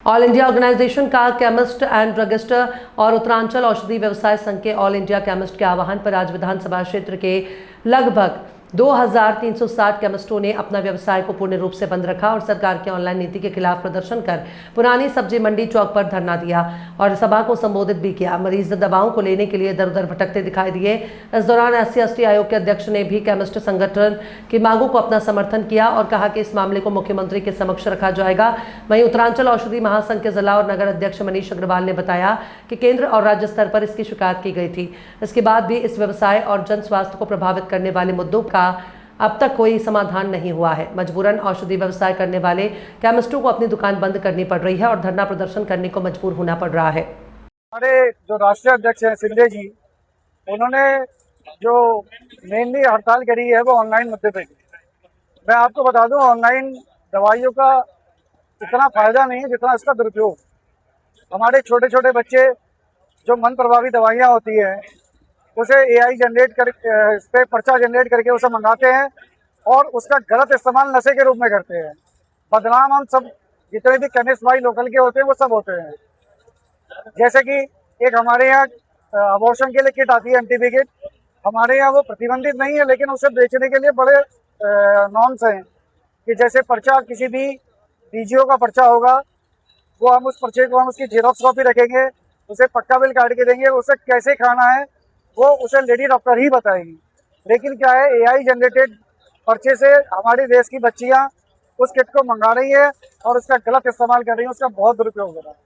All India organisation का chemist and druggist और उत्तरांचल औषधि व्यवसाय संघ के ऑल इंडिया केमिस्ट के आह्वान पर आज विधानसभा क्षेत्र के लगभग 2360 केमिस्टों ने अपना व्यवसाय को पूर्ण रूप से बंद रखा और सरकार की ऑनलाइन नीति के खिलाफ प्रदर्शन कर पुरानी सब्जी मंडी चौक पर धरना दिया और सभा को संबोधित भी किया। मरीज दवाओं को लेने के लिए इधर उधर भटकते दिखाई दिए। इस दौरान SC/ST आयोग के अध्यक्ष ने भी केमिस्ट संगठन की मांगों को अपना समर्थन किया और कहा कि इस मामले को मुख्यमंत्री के समक्ष रखा जाएगा। वहीं उत्तरांचल औषधि महासंघ के जिला और नगर अध्यक्ष मनीष अग्रवाल ने बताया कि केंद्र और राज्य स्तर पर इसकी शिकायत की गई थी। इसके बाद भी इस व्यवसाय और जन स्वास्थ्य को प्रभावित करने वाले मुद्दों का अब तक कोई समाधान नहीं हुआ है। मजबूरन औषधि व्यवसाय करने वाले केमिस्टों को अपनी दुकान बंद करनी पड़ रही है और धरना प्रदर्शन करने को मजबूर होना पड़ रहा है। हमारे जो राष्ट्रीय अध्यक्ष हैं शिंदे जी, उन्होंने जो मेनली हड़ताल करी है वो ऑनलाइन मुद्दे पे। मैं आपको बता दूं, ऑनलाइन दवाइयों का इतना फायदा नहीं है जितना इसका दुरुपयोग। हमारे छोटे छोटे बच्चे जो मन प्रभावी दवाइयाँ होती हैं उसे AI जनरेट कर इस पर पर्चा जनरेट करके उसे मंगाते हैं और उसका गलत इस्तेमाल नशे के रूप में करते हैं। बदनाम हम सब जितने भी केमिस्ट भाई लोकल के होते हैं वो सब होते हैं। जैसे कि एक हमारे यहाँ अबॉर्शन के लिए किट आती है, MTB किट। हमारे यहाँ वो प्रतिबंधित नहीं है, लेकिन उसे बेचने के लिए बड़े नॉर्म्स हैं कि जैसे पर्चा किसी भी DGO का पर्चा होगा, वो हम उस पर्चे को हम उसकी जेरॉक्स कॉपी रखेंगे, उसे पक्का बिल काट के देंगे, उसे कैसे खाना है वो उसे लेडी डॉक्टर ही बताएगी। लेकिन क्या है, AI जनरेटेड पर्चे से हमारे देश की बच्चियां उस किट को मंगा रही है और उसका गलत इस्तेमाल कर रही है, उसका बहुत दुरुपयोग हो रहा है।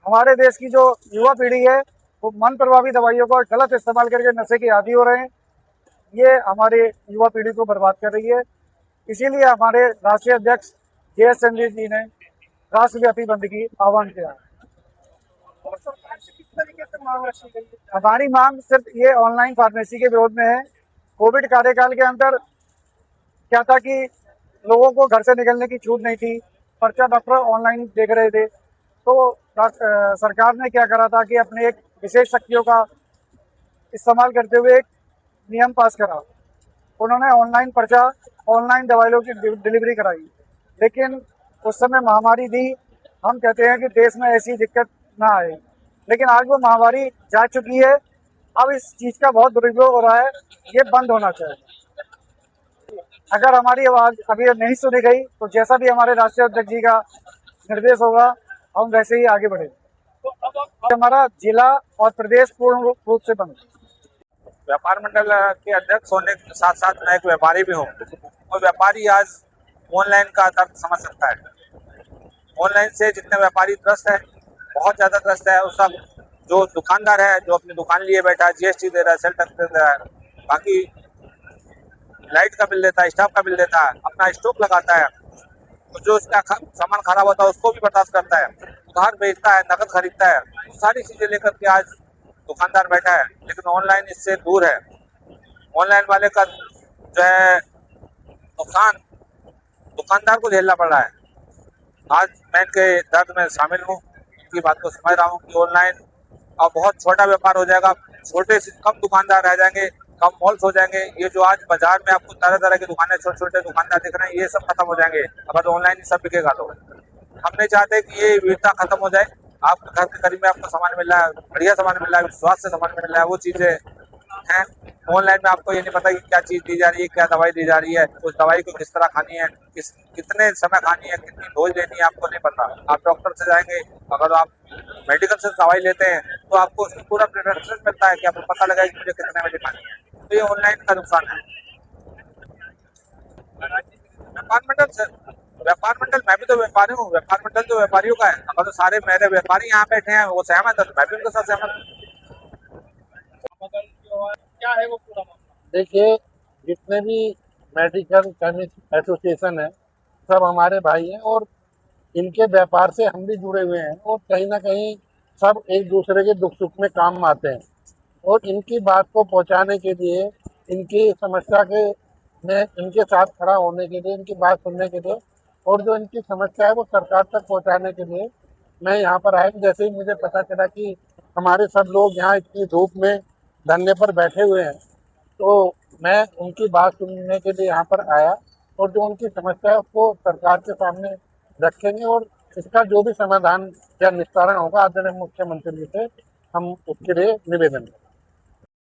हमारे देश की जो युवा पीढ़ी है वो मन प्रभावी दवाइयों का गलत इस्तेमाल करके नशे के आदी हो रहे हैं। ये हमारे युवा पीढ़ी को बर्बाद कर रही है। इसीलिए हमारे राष्ट्रीय अध्यक्ष JS चंद्र जी ने राष्ट्रव्यापी बंद की आह्वान किया। हमारी मांग सिर्फ ये ऑनलाइन फार्मेसी के विरोध में है। कोविड कार्यकाल के अंदर क्या था कि लोगों को घर से निकलने की छूट नहीं थी, पर्चा डॉक्टर ऑनलाइन देख रहे थे, तो सरकार ने क्या करा था कि अपने एक विशेष शक्तियों का इस्तेमाल करते हुए एक नियम पास करा। उन्होंने ऑनलाइन पर्चा, ऑनलाइन दवाइयों की डिलीवरी कराई, लेकिन उस समय महामारी थी। हम कहते हैं कि देश में ऐसी दिक्कत ना आए, लेकिन आज वो महामारी जा चुकी है। अब इस चीज़ का बहुत दुरुपयोग हो रहा है, ये बंद होना चाहिए। अगर हमारी आवाज़ अभी नहीं सुनी गई तो जैसा भी हमारे राष्ट्रीय अध्यक्ष जी का निर्देश होगा हम वैसे ही आगे बढ़ेंगे। हमारा जिला और प्रदेश पूर्ण रूप से बंद। व्यापार मंडल के अध्यक्ष होने के साथ साथ मैं एक व्यापारी भी हूँ और व्यापारी आज ऑनलाइन का दर्द समझ सकता है। ऑनलाइन से जितने व्यापारी त्रस्त है, बहुत ज़्यादा त्रस्त है। उसका जो दुकानदार है, जो अपनी दुकान लिए बैठा है, GST दे रहा है, सेल टैक्स दे रहा है, बाकी लाइट का बिल देता है, स्टाफ का बिल देता है, अपना स्टॉक लगाता है, तो जो उसका सामान खराब होता है उसको भी बर्दाश्त करता है, उधार बेचता है, नकद खरीदता है, सारी चीज़ें लेकर के आज दुकानदार बैठा है। लेकिन ऑनलाइन इससे दूर है। ऑनलाइन वाले का जो है नुकसान दुकानदार को झेलना पड़ रहा है। आज मैं इनके दर्द में शामिल हूँ, इनकी बात को समझ रहा हूँ कि ऑनलाइन अब बहुत छोटा व्यापार हो जाएगा, छोटे से कम दुकानदार रह जाएंगे, कम मॉल्स हो जाएंगे। ये जो आज बाजार में आपको तरह तरह की दुकानें, छोटे छोटे दुकानदार दिख रहे हैं, ये सब खत्म हो जाएंगे अगर ऑनलाइन सब बिकेगा तो। हम नहीं चाहते कि ये विविधता खत्म हो जाए। आपके घर के करीब में आपको सामान मिल रहा है, बढ़िया सामान मिल रहा है, विश्वास से सामान मिल रहा है, वो चीज़ें हैं। ऑनलाइन में आपको ये नहीं पता कि क्या चीज़ दी जा रही है, क्या दवाई दी जा रही है, उस दवाई को किस तरह खानी है, कितने समय खानी है, कितनी डोज लेनी है, आपको नहीं पता। आप डॉक्टर से जाएंगे, अगर आप मेडिकल से दवाई लेते हैं तो आपको उसमें पूरा प्रिस्क्रिप्शन मिलता है कि आपको पता लगा कि मुझे कितने बजे खानी है। तो ये ऑनलाइन का नुकसान है। व्यापार मंडल मैं भी तो व्यापारी हूँ, व्यापार मंडल तो व्यापारियों का है। अगर तो सारे मेरे व्यापारी यहाँ बैठे हैं वो सहमत है तो मैं भी उनके साथ सहमत हूँ। क्या है वो पूरा मामला? देखिए, जितने भी मेडिकल केमिस्ट एसोसिएशन है सब हमारे भाई हैं और इनके व्यापार से हम भी जुड़े हुए हैं और कहीं ना कहीं सब एक दूसरे के दुख सुख में काम आते हैं। और इनकी बात को पहुंचाने के लिए, इनकी समस्या के में इनके साथ खड़ा होने के लिए, इनकी बात सुनने के लिए और जो इनकी समस्या है वो सरकार तक पहुंचाने के लिए मैं यहाँ पर आया। जैसे ही मुझे पता चला कि हमारे सब लोग यहाँ इतनी धूप में धरने पर बैठे हुए हैं तो मैं उनकी बात सुनने के लिए यहाँ पर आया और जो उनकी समस्या है उसको सरकार के सामने रखेंगे और इसका जो भी समाधान या निस्तारण होगा आदरणीय मुख्यमंत्री जी से हम उसके लिए निवेदन करें।